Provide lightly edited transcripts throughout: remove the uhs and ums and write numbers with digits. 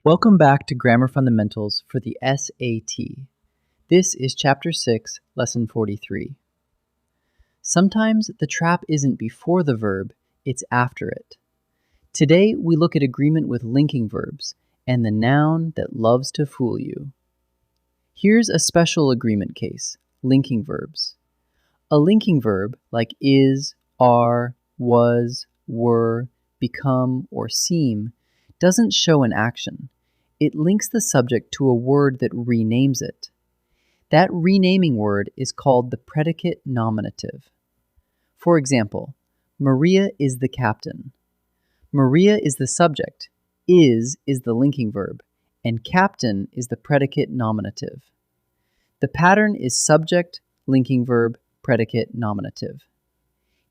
Welcome back to Grammar Fundamentals for the SAT. This is Chapter 6, Lesson 43. Sometimes the trap isn't before the verb, it's after it. Today we look at agreement with linking verbs and the noun that loves to fool you. Here's a special agreement case, linking verbs. A linking verb like is, are, was, were, become, or seem doesn't show an action. It links the subject to a word that renames it. That renaming word is called the predicate nominative. For example, Maria is the captain. Maria is the subject, is the linking verb, and captain is the predicate nominative. The pattern is subject, linking verb, predicate nominative.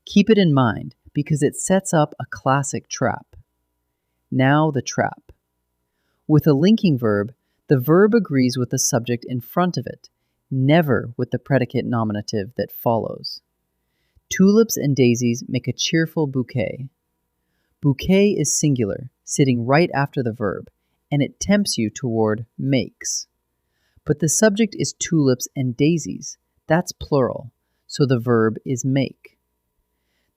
Keep it in mind because it sets up a classic trap. Now the trap. With a linking verb, the verb agrees with the subject in front of it, never with the predicate nominative that follows. Tulips and daisies make a cheerful bouquet. Bouquet is singular, sitting right after the verb, and it tempts you toward makes. But the subject is tulips and daisies. That's plural, so the verb is make.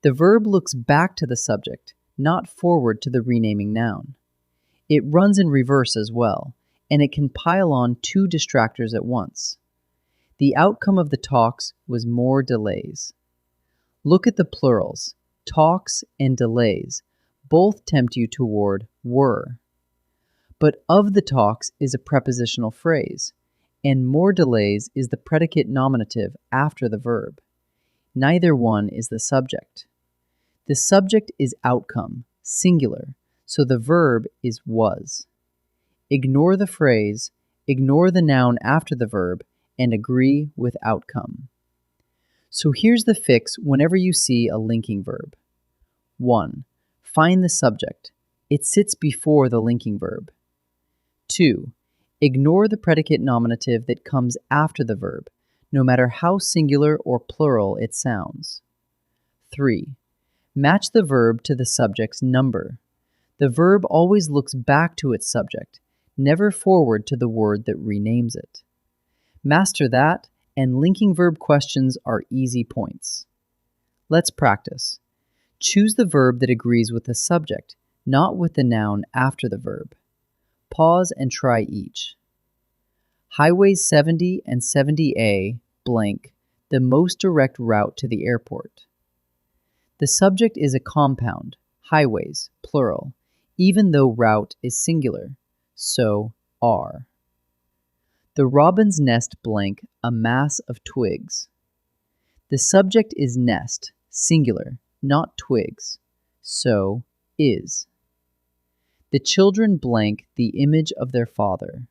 The verb looks back to the subject, not forward to the renaming noun. It runs in reverse as well, and it can pile on two distractors at once. The outcome of the talks was more delays. Look at the plurals. Talks and delays both tempt you toward were. But of the talks is a prepositional phrase, and more delays is the predicate nominative after the verb. Neither one is the subject. The subject is outcome, singular, so the verb is was. Ignore the phrase, ignore the noun after the verb, and agree with outcome. So here's the fix whenever you see a linking verb. 1. Find the subject. It sits before the linking verb. 2. Ignore the predicate nominative that comes after the verb, no matter how singular or plural it sounds. 3. Match the verb to the subject's number. The verb always looks back to its subject, never forward to the word that renames it. Master that, and linking verb questions are easy points. Let's practice. Choose the verb that agrees with the subject, not with the noun after the verb. Pause and try each. Highways 70 and 70A blank, the most direct route to the airport. The subject is a compound, highways, plural, even though route is singular, so are. The robin's nest blank, a mass of twigs. The subject is nest, singular, not twigs, so is. The children blank, the image of their father.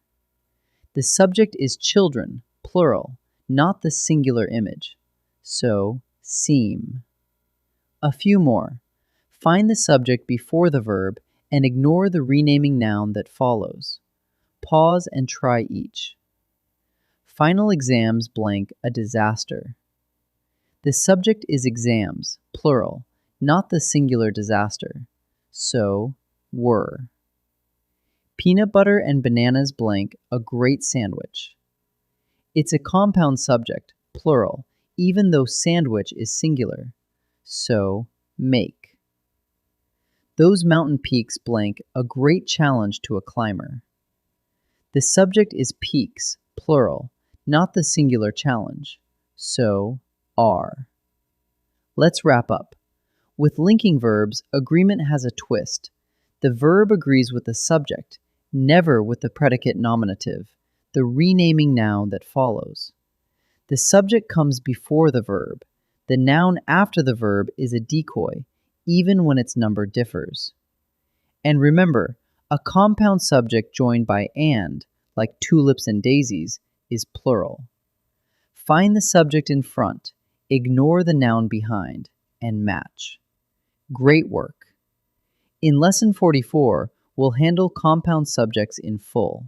The subject is children, plural, not the singular image, so seem. A few more. Find the subject before the verb and ignore the renaming noun that follows. Pause and try each. Final exams blank, a disaster. The subject is exams, plural, not the singular disaster, so were. Peanut butter and bananas blank, a great sandwich. It's a compound subject, plural, even though sandwich is singular, so make. Those mountain peaks blank, a great challenge to a climber. The subject is peaks, plural, not the singular challenge, so are. Let's wrap up. With linking verbs, agreement has a twist. The verb agrees with the subject, never with the predicate nominative, the renaming noun that follows. The subject comes before the verb. The noun after the verb is a decoy, even when its number differs. And remember, a compound subject joined by and, like tulips and daisies, is plural. Find the subject in front, ignore the noun behind, and match. Great work! In Lesson 44, we'll handle compound subjects in full.